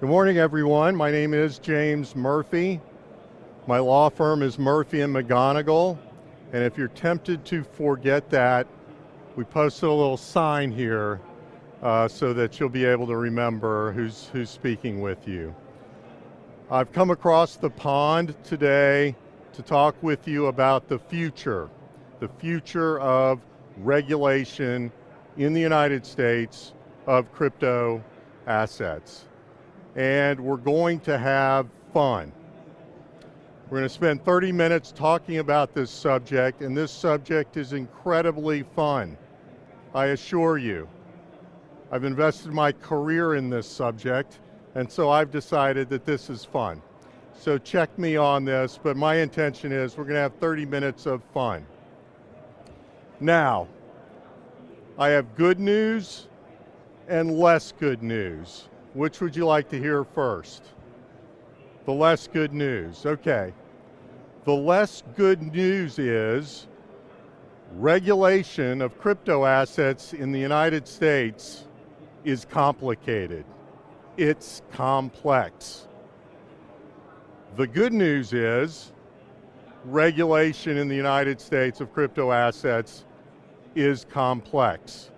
Good morning, everyone. My name is James Murphy. My law firm is Murphy and McGonigal. And if you're tempted to forget that, we posted a little sign here so that you'll be able to remember who's speaking with you. I've come across the pond today to talk with you about the future of regulation in the United States of crypto assets. And we're going to have fun. We're going to spend 30 minutes talking about this subject, and this subject is incredibly fun, I assure you. I've invested my career in this subject, and so I've decided that this is fun. So check me on this, but my intention is we're going to have 30 minutes of fun. Now, I have good news and less good news. Which would you like to hear first? The less good news. Okay. The less good news is regulation of crypto assets in the United States is complicated. It's complex. The good news is regulation in the United States of crypto assets is complex.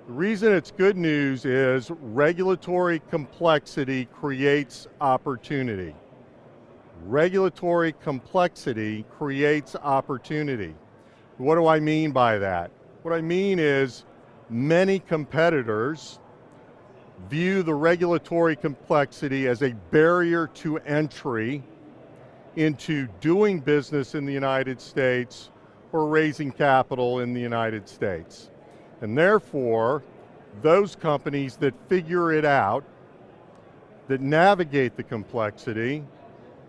The reason it's good news is regulatory complexity creates opportunity. Regulatory complexity creates opportunity. What do I mean by that? What I mean is many competitors view the regulatory complexity as a barrier to entry into doing business in the United States or raising capital in the United States. And therefore, those companies that figure it out, that navigate the complexity,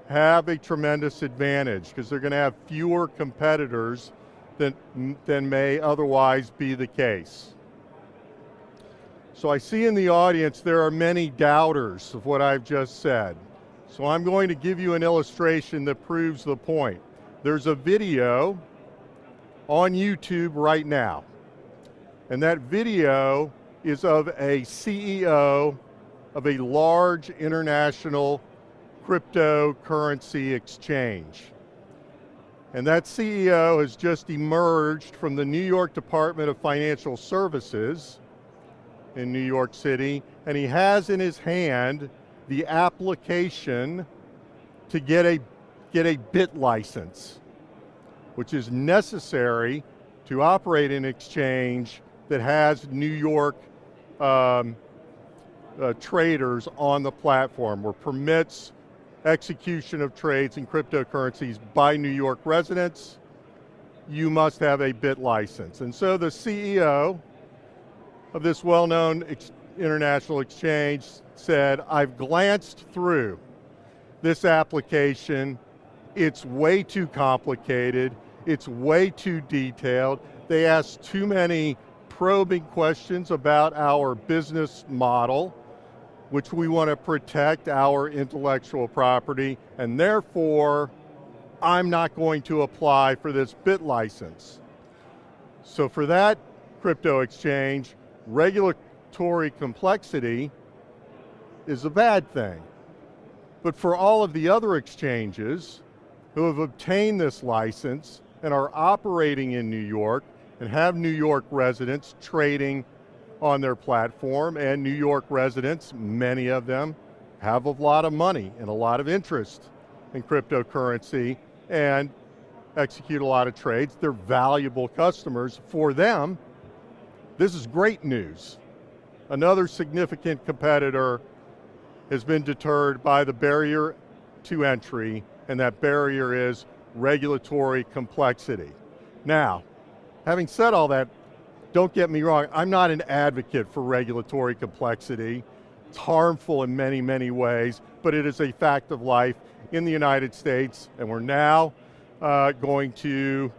have a tremendous advantage because they're going to have fewer competitors than may otherwise be the case. So I see in the audience there are many doubters of what I've just said. So I'm going to give you an illustration that proves the point. There's a video on YouTube right now. And that video is of a CEO of a large international cryptocurrency exchange. And that CEO has just emerged from the New York Department of Financial Services in New York City, and he has in his hand the application to get a BIT license, which is necessary to operate an exchange that has New York traders on the platform, or permits execution of trades in cryptocurrencies by New York residents. You must have a BIT license. And so the CEO of this well-known international exchange said, I've glanced through this application. It's way too complicated. It's way too detailed. They ask too many probing questions about our business model, which we want to protect our intellectual property, and therefore, I'm not going to apply for this BIT license. So for that crypto exchange, regulatory complexity is a bad thing. But for all of the other exchanges who have obtained this license and are operating in New York, and have New York residents trading on their platform, and New York residents, many of them, have a lot of money and a lot of interest in cryptocurrency and execute a lot of trades. They're valuable customers for them. This is great news. Another significant competitor has been deterred by the barrier to entry, and that barrier is regulatory complexity. Now, having said all that, don't get me wrong, I'm not an advocate for regulatory complexity. It's harmful in many, many ways, but it is a fact of life in the United States, and we're now going to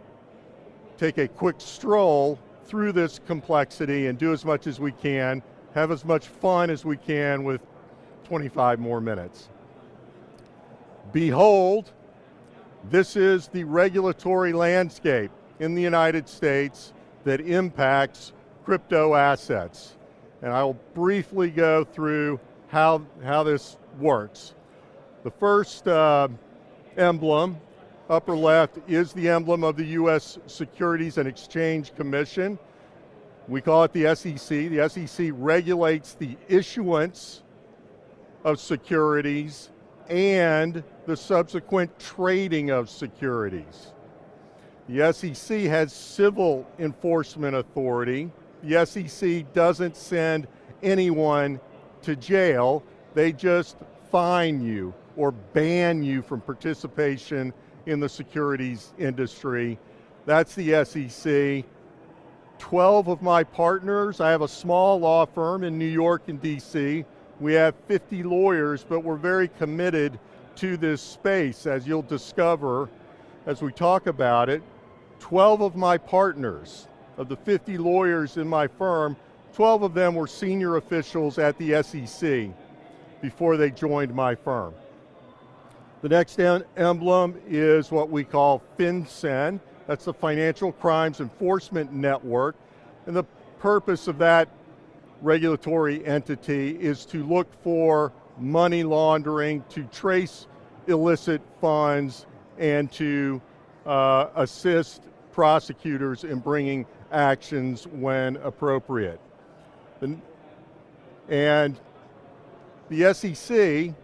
take a quick stroll through this complexity and do as much as we can, have as much fun as we can with 25 more minutes. Behold, this is the regulatory landscape in the United States that impacts crypto assets. And I will briefly go through how this works. The first emblem, upper left, is the emblem of the U.S. Securities and Exchange Commission. We call it the SEC. The SEC regulates the issuance of securities and the subsequent trading of securities. The SEC has civil enforcement authority. The SEC doesn't send anyone to jail. They just fine you or ban you from participation in the securities industry. That's the SEC. 12 of my partners, I have a small law firm in New York and DC. We have 50 lawyers, but we're very committed to this space, as you'll discover as we talk about it. 12 of my partners, of the 50 lawyers in my firm, 12 of them were senior officials at the SEC before they joined my firm. The next emblem is what we call FinCEN. That's the Financial Crimes Enforcement Network. And the purpose of that regulatory entity is to look for money laundering, to trace illicit funds, and to assist prosecutors in bringing actions when appropriate. And the SEC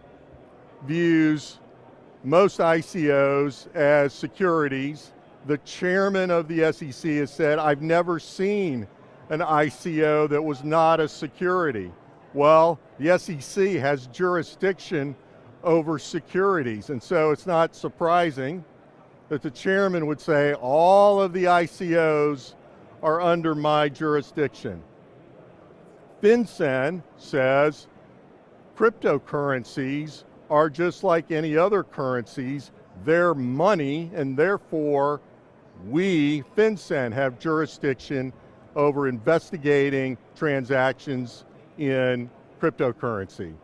views most ICOs as securities. The chairman of the SEC has said, I've never seen an ICO that was not a security. Well, the SEC has jurisdiction over securities, and so it's not surprising that the chairman would say, all of the ICOs are under my jurisdiction. FinCEN says cryptocurrencies are just like any other currencies. They're money, and therefore we, FinCEN, have jurisdiction over investigating transactions in cryptocurrency.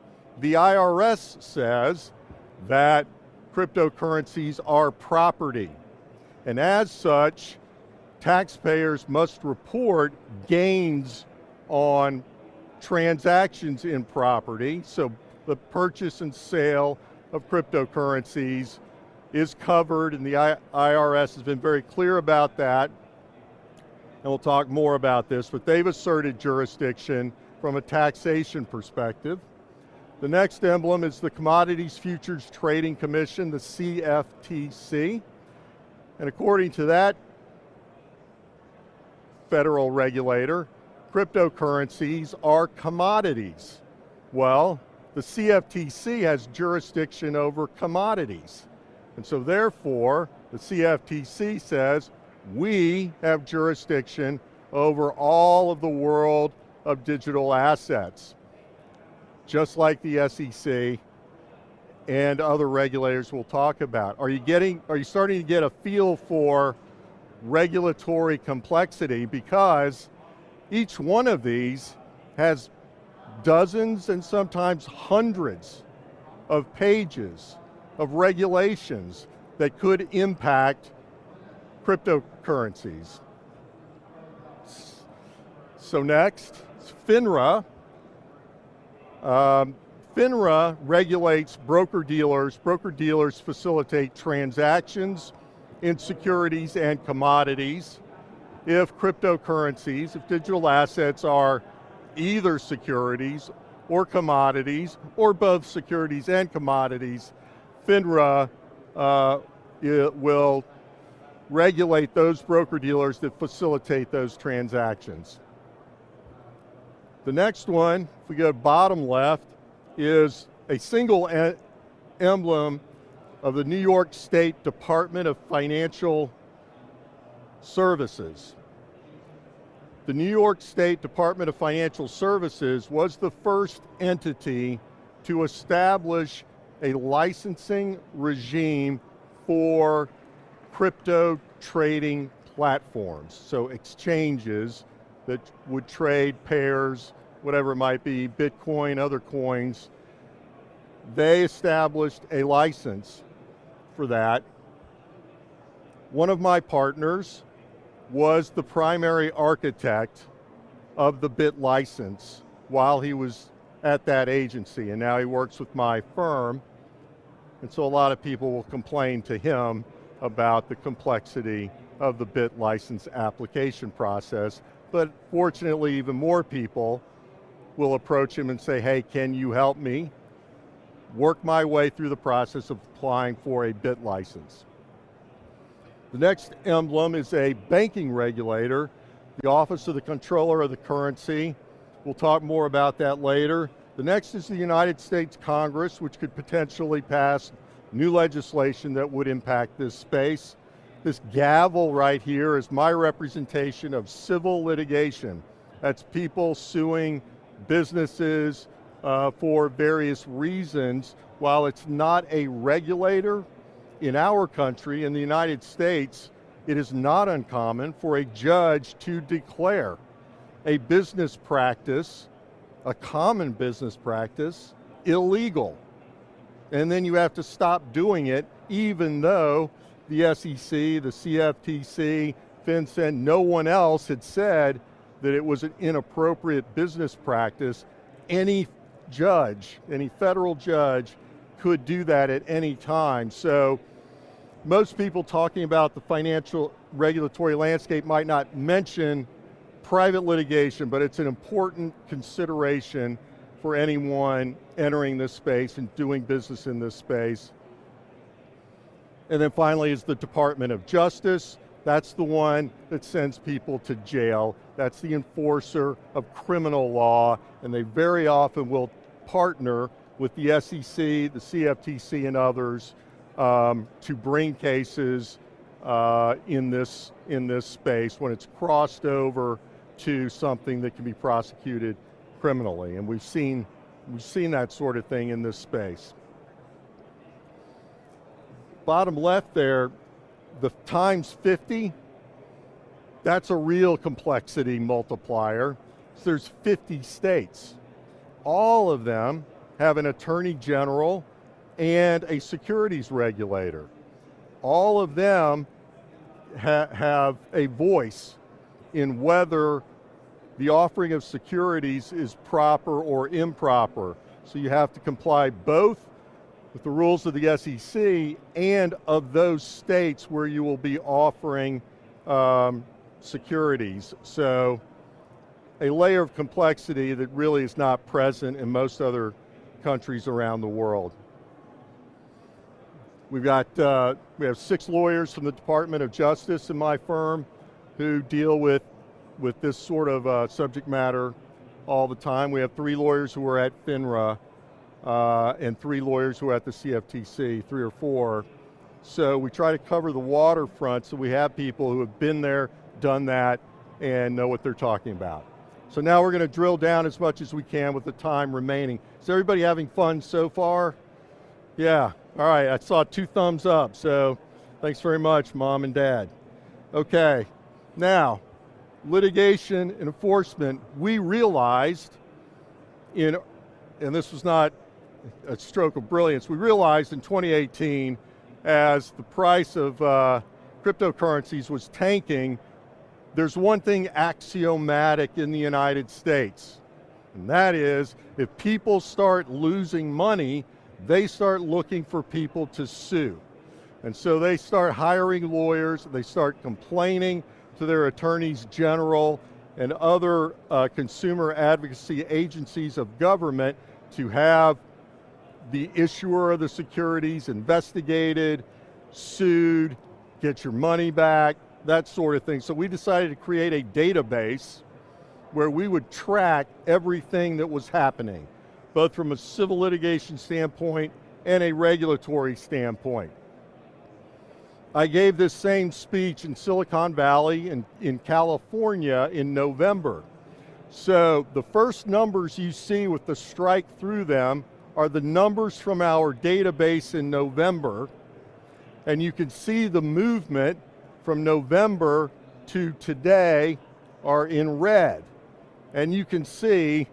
The IRS says that cryptocurrencies are property, and as such, taxpayers must report gains on transactions in property. So the purchase and sale of cryptocurrencies is covered, and the IRS has been very clear about that. And we'll talk more about this, but they've asserted jurisdiction from a taxation perspective. The next emblem is the Commodities Futures Trading Commission, the CFTC. And according to that federal regulator, cryptocurrencies are commodities. Well, the CFTC has jurisdiction over commodities. And so therefore, the CFTC says, we have jurisdiction over all of the world of digital assets, just like the SEC and other regulators we'll talk about. Are you starting to get a feel for regulatory complexity? Because each one of these has dozens and sometimes hundreds of pages of regulations that could impact cryptocurrencies. So next, FINRA. FINRA regulates broker-dealers. Broker-dealers facilitate transactions in securities and commodities. If cryptocurrencies, if digital assets are either securities or commodities, or both securities and commodities, FINRA will regulate those broker-dealers that facilitate those transactions. The next one, if we go bottom left, is a single emblem of the New York State Department of Financial Services. The New York State Department of Financial Services was the first entity to establish a licensing regime for crypto trading platforms, so exchanges that would trade pairs, whatever it might be, Bitcoin, other coins. They established a license for that. One of my partners was the primary architect of the BitLicense while he was at that agency, and now he works with my firm, and so a lot of people will complain to him about the complexity of the BIT license application process, but fortunately even more people will approach him and say, hey, can you help me work my way through the process of applying for a BIT license? The next emblem is a banking regulator, the Office of the Comptroller of the Currency. We'll talk more about that later. The next is the United States Congress, which could potentially pass new legislation that would impact this space. This gavel right here is my representation of civil litigation. That's people suing businesses for various reasons. While it's not a regulator, in our country, in the United States, it is not uncommon for a judge to declare a business practice, a common business practice, illegal. And then you have to stop doing it, even though the SEC, the CFTC, FinCEN, no one else had said that it was an inappropriate business practice. Any judge, any federal judge could do that at any time. So most people talking about the financial regulatory landscape might not mention private litigation, but it's an important consideration for anyone entering this space and doing business in this space. And then finally is the Department of Justice. That's the one that sends people to jail. That's the enforcer of criminal law, and they very often will partner with the SEC, the CFTC, and others to bring cases in this space when it's crossed over to something that can be prosecuted criminally. And we've seen that sort of thing in this space. Bottom left there, the times 50, that's a real complexity multiplier. So there's 50 states. All of them have an attorney general and a securities regulator. All of them have a voice in whether the offering of securities is proper or improper. So you have to comply both with the rules of the SEC and of those states where you will be offering securities. So a layer of complexity that really is not present in most other countries around the world. We have 6 lawyers from the Department of Justice in my firm who deal with this sort of subject matter all the time. We have 3 lawyers who are at FINRA and 3 lawyers who are at the CFTC, 3 or 4. So we try to cover the waterfront so we have people who have been there, done that, and know what they're talking about. So now we're going to drill down as much as we can with the time remaining. Is everybody having fun so far? Yeah, all right, I saw 2 thumbs up, so thanks very much, Mom and Dad. Okay, now, litigation and enforcement, we realized and this was not a stroke of brilliance, we realized in 2018 as the price of cryptocurrencies was tanking, there's one thing axiomatic in the United States, and that is if people start losing money, they start looking for people to sue. And so they start hiring lawyers, they start complaining to their attorneys general and other consumer advocacy agencies of government to have the issuer of the securities investigated, sued, get your money back, that sort of thing. So we decided to create a database where we would track everything that was happening, both from a civil litigation standpoint and a regulatory standpoint. I gave this same speech in Silicon Valley in California in November. So the first numbers you see with the strike through them are the numbers from our database in November, and you can see the movement from November to today are in red. And you can see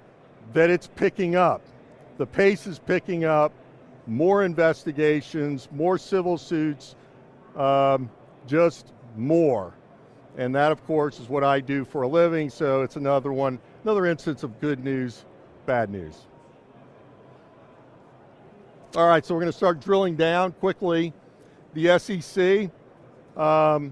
that it's picking up. The pace is picking up, more investigations, more civil suits, just more. And that, of course, is what I do for a living, so it's another instance of good news, bad news. All right, so we're going to start drilling down quickly. The SEC, the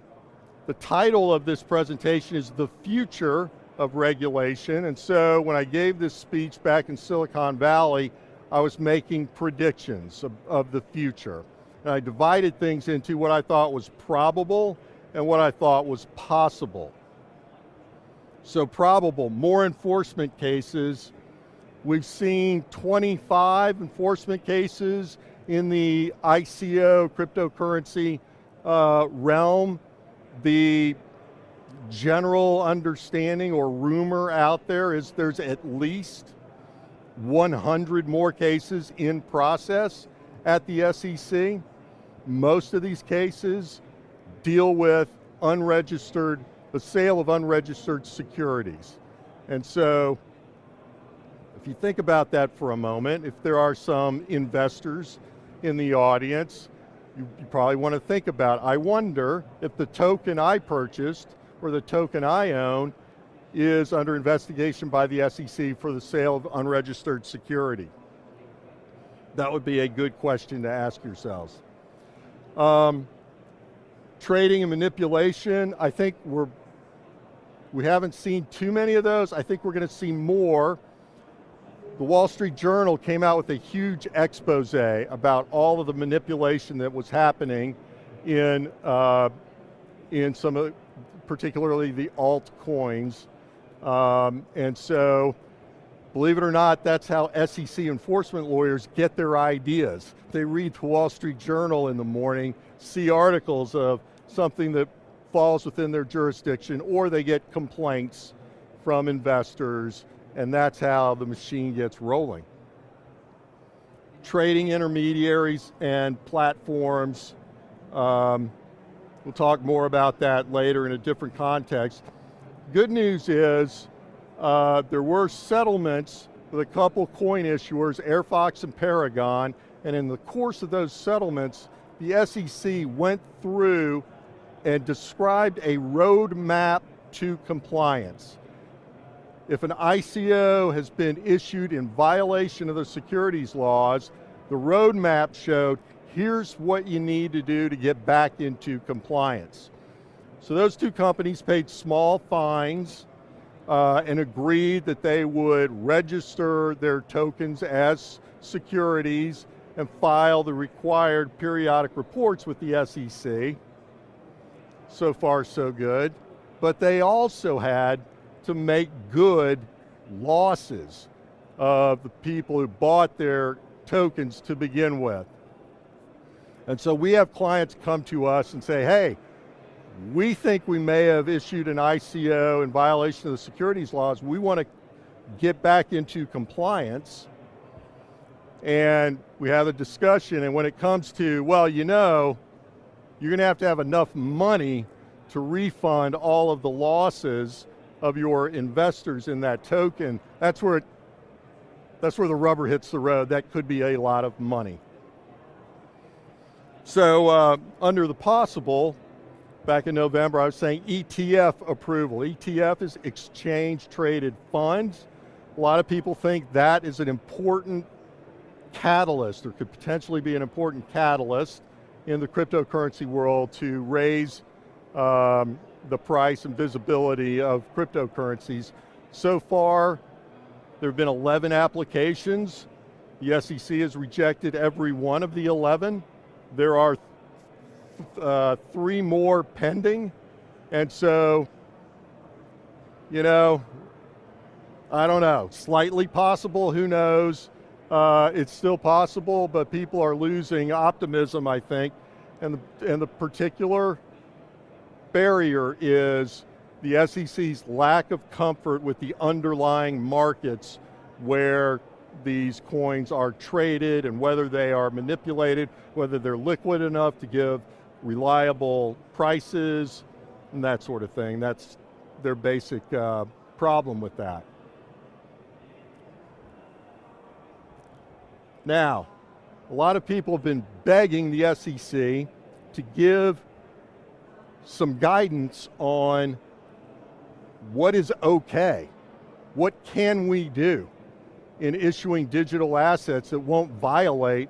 title of this presentation is The Future of Regulation. And so when I gave this speech back in Silicon Valley, I was making predictions of the future. And I divided things into what I thought was probable and what I thought was possible. So probable, more enforcement cases. We've seen 25 enforcement cases in the ICO cryptocurrency realm. The general understanding or rumor out there is there's at least 100 more cases in process at the SEC. Most of these cases deal with the sale of unregistered securities. And so if you think about that for a moment, if there are some investors in the audience, you probably want to think about, I wonder if the token I purchased or the token I own is under investigation by the SEC for the sale of unregistered security. That would be a good question to ask yourselves. Trading and manipulation, I think we haven't seen too many of those. I think we're going to see more. The Wall Street Journal came out with a huge expose about all of the manipulation that was happening in some of, particularly the altcoins. And so, believe it or not, that's how SEC enforcement lawyers get their ideas. They read the Wall Street Journal in the morning, see articles of something that falls within their jurisdiction, or they get complaints from investors, and that's how the machine gets rolling. Trading intermediaries and platforms, we'll talk more about that later in a different context. Good news is there were settlements with a couple coin issuers, Airfox and Paragon, and in the course of those settlements, the SEC went through and described a roadmap to compliance. If an ICO has been issued in violation of the securities laws, the roadmap showed, here's what you need to do to get back into compliance. So those two companies paid small fines and agreed that they would register their tokens as securities and file the required periodic reports with the SEC. So far, so good. But they also had to make good losses of the people who bought their tokens to begin with. And so we have clients come to us and say, hey, we think we may have issued an ICO in violation of the securities laws. We want to get back into compliance. And we have a discussion, and when it comes to, well, you know, you're going to have enough money to refund all of the losses of your investors in that token. That's where the rubber hits the road. That could be a lot of money. So under the possible, back in November, I was saying ETF approval. ETF is exchange traded funds. A lot of people think that is an important catalyst, or could potentially be an important catalyst in the cryptocurrency world to raise the price and visibility of cryptocurrencies. So far, there have been 11 applications. The SEC has rejected every one of the 11. There are 3 more pending. And so, you know, I don't know, slightly possible, who knows? It's still possible, but people are losing optimism, I think. And the particular barrier is the SEC's lack of comfort with the underlying markets where these coins are traded and whether they are manipulated, whether they're liquid enough to give reliable prices and that sort of thing. That's their basic problem with that. Now, a lot of people have been begging the SEC to give some guidance on what is okay. What can we do in issuing digital assets that won't violate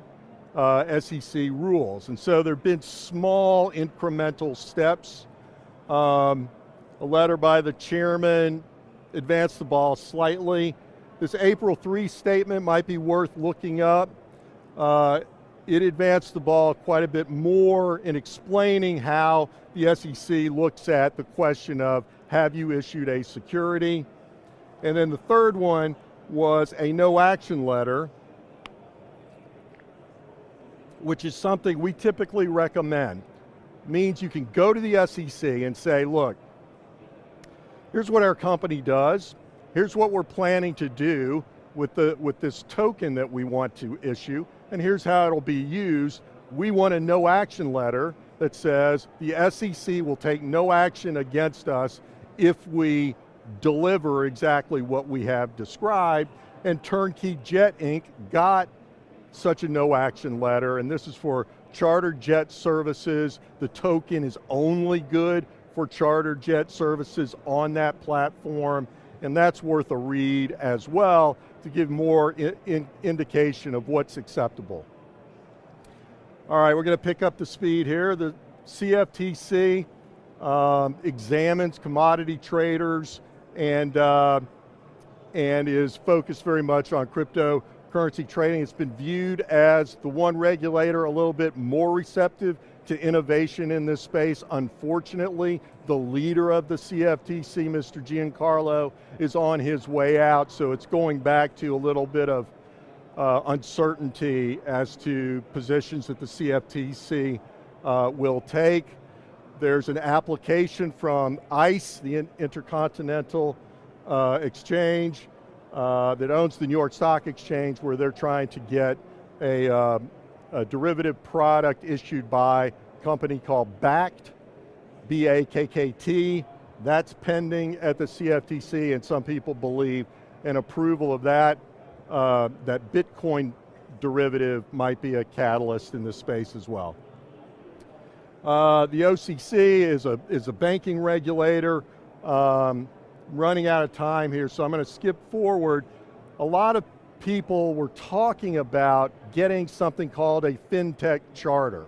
SEC rules. And so there have been small incremental steps. A letter by the chairman advanced the ball slightly. This April 3 statement might be worth looking up. It advanced the ball quite a bit more in explaining how the SEC looks at the question of, have you issued a security? And then the third one was a no action letter, which is something we typically recommend. Means you can go to the SEC and say, look, here's what our company does, here's what we're planning to do with this token that we want to issue, and here's how it'll be used. We want a no action letter that says the SEC will take no action against us if we deliver exactly what we have described, and Turnkey Jet Inc. got such a no action letter, and this is for charter jet services. The token is only good for charter jet services on that platform, and that's worth a read as well to give more indication of what's acceptable. All right, we're going to pick up the speed here. The CFTC examines commodity traders and is focused very much on cryptocurrency trading. It's been viewed as the one regulator a little bit more receptive to innovation in this space. Unfortunately, the leader of the CFTC, Mr. Giancarlo, is on his way out, so it's going back to a little bit of uncertainty as to positions that the CFTC will take. There's an application from ICE, the Intercontinental Exchange, that owns the New York Stock Exchange, where they're trying to get a derivative product issued by a company called Bakkt, B-A-K-K-T. That's pending at the CFTC, and some people believe an approval of that Bitcoin derivative might be a catalyst in this space as well. The OCC is a banking regulator. Running out of time here, so I'm going to skip forward. A lot of people were talking about getting something called a fintech charter.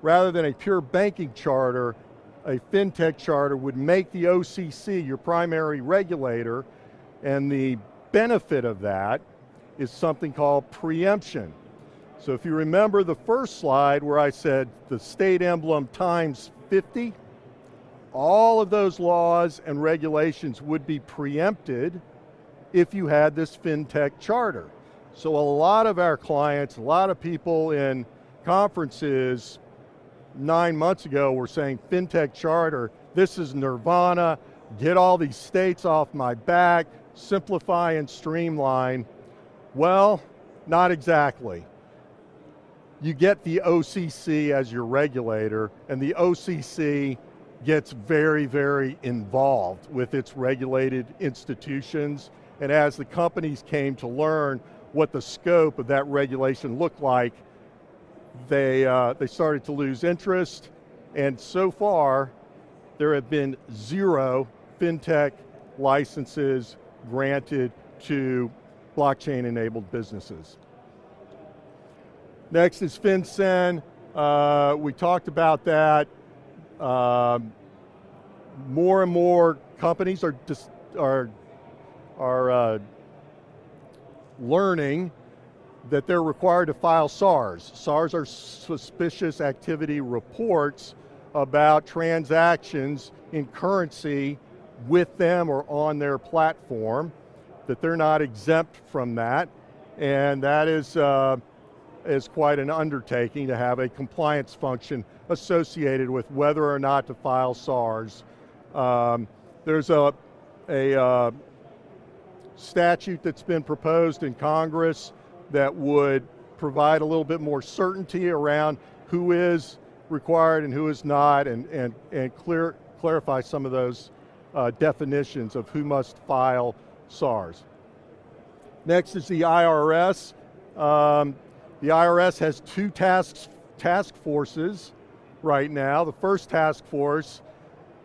Rather than a pure banking charter, a fintech charter would make the OCC your primary regulator, and the benefit of that is something called preemption. So if you remember the first slide where I said the state emblem times 50, all of those laws and regulations would be preempted if you had this fintech charter. So a lot of our clients, a lot of people in conferences 9 months ago were saying, fintech charter, this is nirvana, get all these states off my back, simplify and streamline. Well, not exactly. You get the OCC as your regulator, and the OCC gets very, very involved with its regulated institutions. And as the companies came to learn what the scope of that regulation looked like, they started to lose interest. And so far, there have been 0 fintech licenses granted to blockchain-enabled businesses. Next is FinCEN. We talked about that. More and more companies are learning that they're required to file SARs. SARs are suspicious activity reports about transactions in currency with them or on their platform, that they're not exempt from that, and that is quite an undertaking to have a compliance function associated with whether or not to file SARs. There's a statute that's been proposed in Congress that would provide a little bit more certainty around who is required and who is not, and clarify some of those definitions of who must file SARs. Next is the IRS. The IRS has 2 task forces right now. The first task force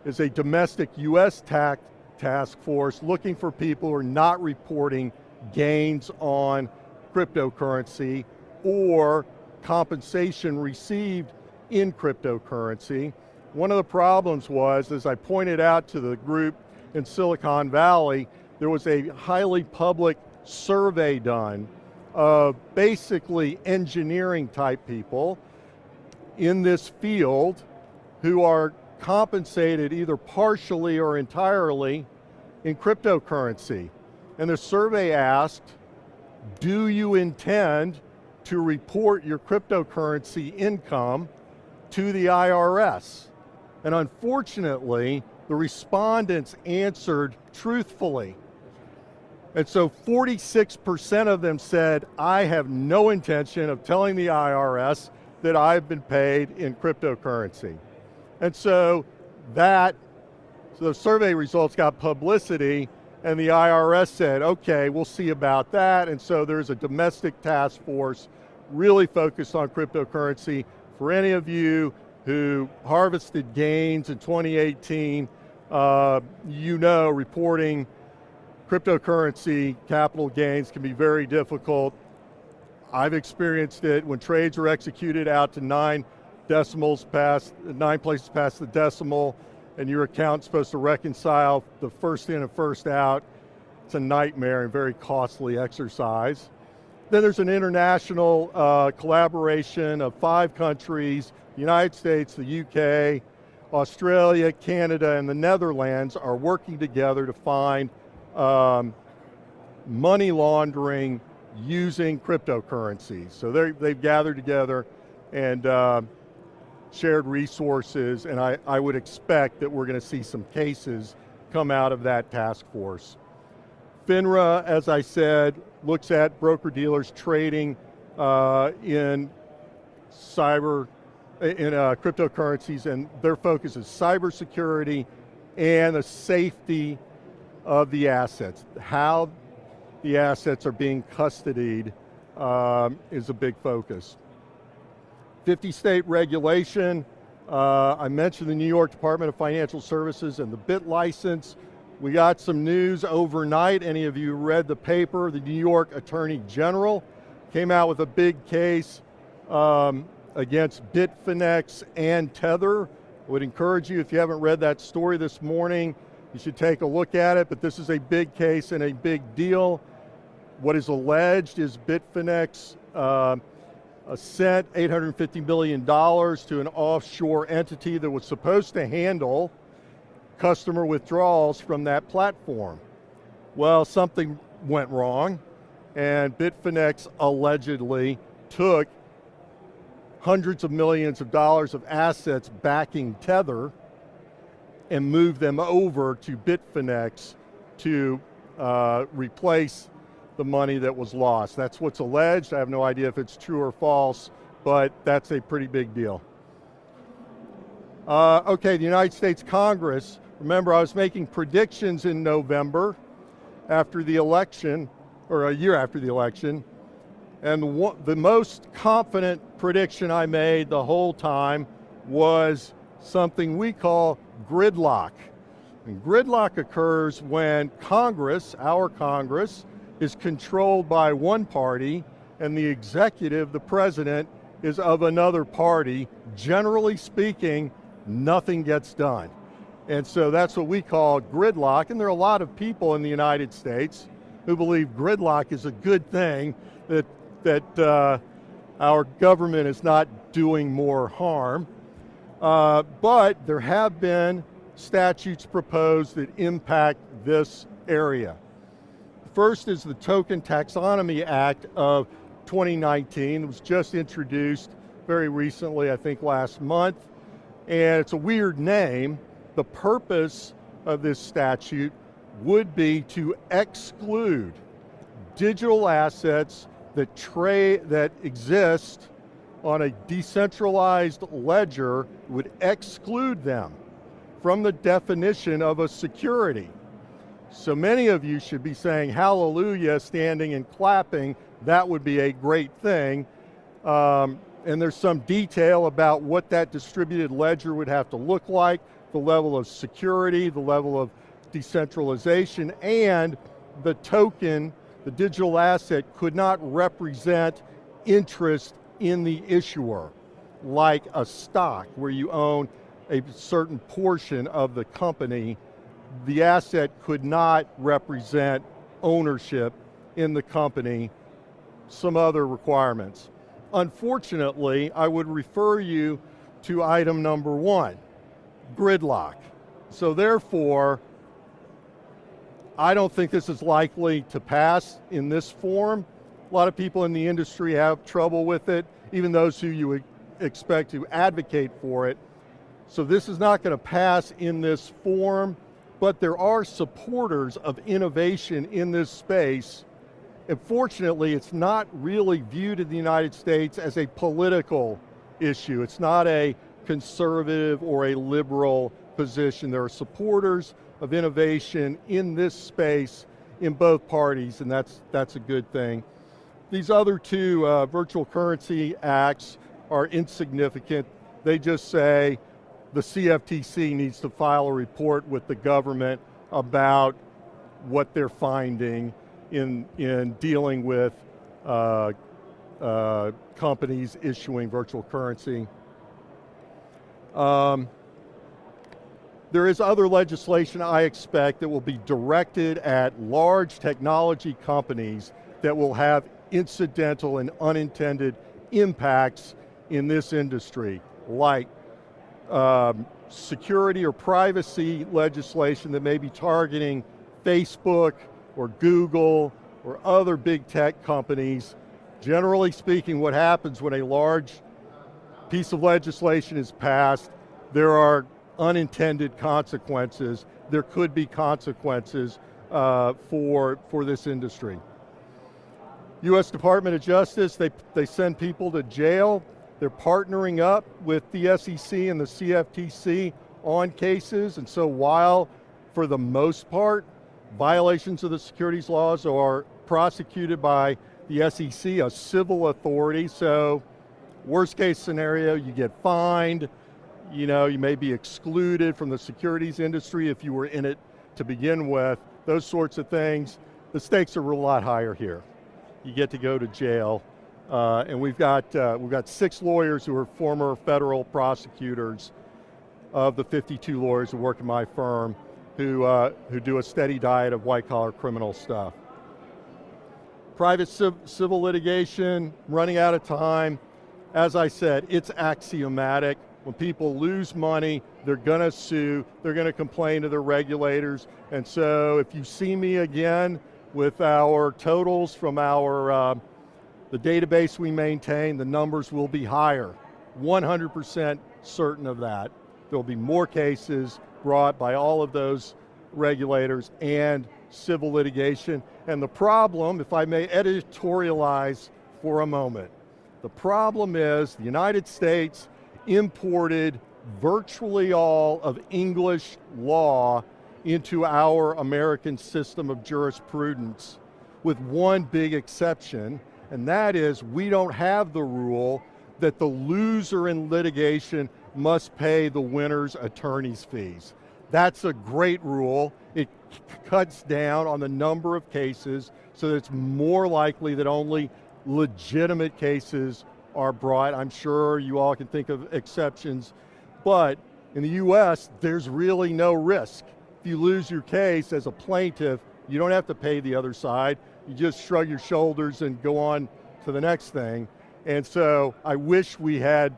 is a domestic US task force looking for people who are not reporting gains on cryptocurrency or compensation received in cryptocurrency. One of the problems was, as I pointed out to the group in Silicon Valley, there was a highly public survey done of basically engineering type people in this field who are compensated either partially or entirely in cryptocurrency. And the survey asked, do you intend to report your cryptocurrency income to the IRS? And unfortunately, the respondents answered truthfully. And so 46% of them said, I have no intention of telling the IRS that I've been paid in cryptocurrency. And so the survey results got publicity, and the IRS said, okay, we'll see about that. And so there's a domestic task force really focused on cryptocurrency. For any of you who harvested gains in 2018, you know reporting cryptocurrency capital gains can be very difficult. I've experienced it when trades are executed out to 9 places past the decimal, and your account's supposed to reconcile the first in and first out. It's a nightmare and very costly exercise. Then there's an international collaboration of 5 countries, the United States, the UK, Australia, Canada, and the Netherlands are working together to find money laundering using cryptocurrencies. So they've gathered together and shared resources, and I would expect that we're going to see some cases come out of that task force. FINRA, as I said, looks at broker-dealers trading in cryptocurrencies, and their focus is cybersecurity and the safety of the assets. How the assets are being custodied is a big focus. 50-state regulation. I mentioned the New York Department of Financial Services and the BitLicense. We got some news overnight. Any of you read the paper? The New York Attorney General came out with a big case against Bitfinex and Tether. I would encourage you, if you haven't read that story this morning, you should take a look at it, but this is a big case and a big deal. What is alleged is Bitfinex sent $850 million to an offshore entity that was supposed to handle customer withdrawals from that platform. Well, something went wrong, and Bitfinex allegedly took hundreds of millions of dollars of assets backing Tether and moved them over to Bitfinex to replace the money that was lost. That's what's alleged. I have no idea if it's true or false, but that's a pretty big deal. Okay, the United States Congress. Remember, I was making predictions in November after the election, or a year after the election, and the most confident prediction I made the whole time was something we call gridlock. And gridlock occurs when Congress, our Congress, is controlled by one party and the executive, the president, is of another party. Generally speaking, nothing gets done. And so that's what we call gridlock, and there are a lot of people in the United States who believe gridlock is a good thing, that our government is not doing more harm. But there have been statutes proposed that impact this area. First is the Token Taxonomy Act of 2019. It was just introduced very recently, I think last month, and it's a weird name. The purpose of this statute would be to exclude digital assets that exist on a decentralized ledger, would exclude them from the definition of a security. So many of you should be saying hallelujah, standing and clapping. That would be a great thing. And there's some detail about what that distributed ledger would have to look like, the level of security, the level of decentralization, and the token, the digital asset, could not represent interest in the issuer, like a stock where you own a certain portion of the company, the asset could not represent ownership in the company, some other requirements. Unfortunately, I would refer you to item number 1, gridlock. So therefore, I don't think this is likely to pass in this form. A lot of people in the industry have trouble with it, even those who you would expect to advocate for it. So this is not going to pass in this form, but there are supporters of innovation in this space. And fortunately, it's not really viewed in the United States as a political issue. It's not a conservative or a liberal position. There are supporters of innovation in this space in both parties, and that's a good thing. These other two virtual currency acts are insignificant. They just say the CFTC needs to file a report with the government about what they're finding in dealing with companies issuing virtual currency. There is other legislation I expect that will be directed at large technology companies that will have incidental and unintended impacts in this industry, like security or privacy legislation that may be targeting Facebook or Google or other big tech companies. Generally speaking, what happens when a large piece of legislation is passed, there are unintended consequences. There could be consequences for this industry. U.S. Department of Justice, they send people to jail. They're partnering up with the SEC and the CFTC on cases, and so while, for the most part, violations of the securities laws are prosecuted by the SEC, a civil authority, so worst case scenario, you get fined, you may be excluded from the securities industry if you were in it to begin with, those sorts of things. The stakes are a lot higher here. You get to go to jail, and we've got 6 lawyers who are former federal prosecutors of the 52 lawyers who work in my firm who do a steady diet of white-collar criminal stuff. Private civil litigation, running out of time. As I said, it's axiomatic. When people lose money, they're going to sue, they're going to complain to their regulators, and so if you see me again with our totals from the database we maintain, the numbers will be higher. 100% certain of that. There'll be more cases brought by all of those regulators and civil litigation. And the problem, if I may editorialize for a moment, the problem is the United States imported virtually all of English law into our American system of jurisprudence, with one big exception, and that is we don't have the rule that the loser in litigation must pay the winner's attorney's fees. That's a great rule. It cuts down on the number of cases so that it's more likely that only legitimate cases are brought. I'm sure you all can think of exceptions, but in the US, there's really no risk. If you lose your case as a plaintiff, you don't have to pay the other side. You just shrug your shoulders and go on to the next thing. And so I wish we had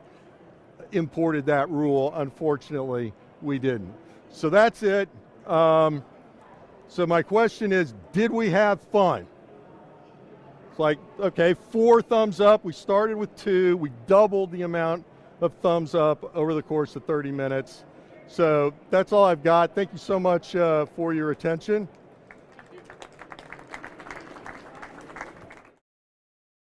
imported that rule. Unfortunately, we didn't. So that's it. So my question is, did we have fun? It's like, okay, 4 thumbs up. We started with 2. We doubled the amount of thumbs up over the course of 30 minutes. So that's all I've got. Thank you so much for your attention.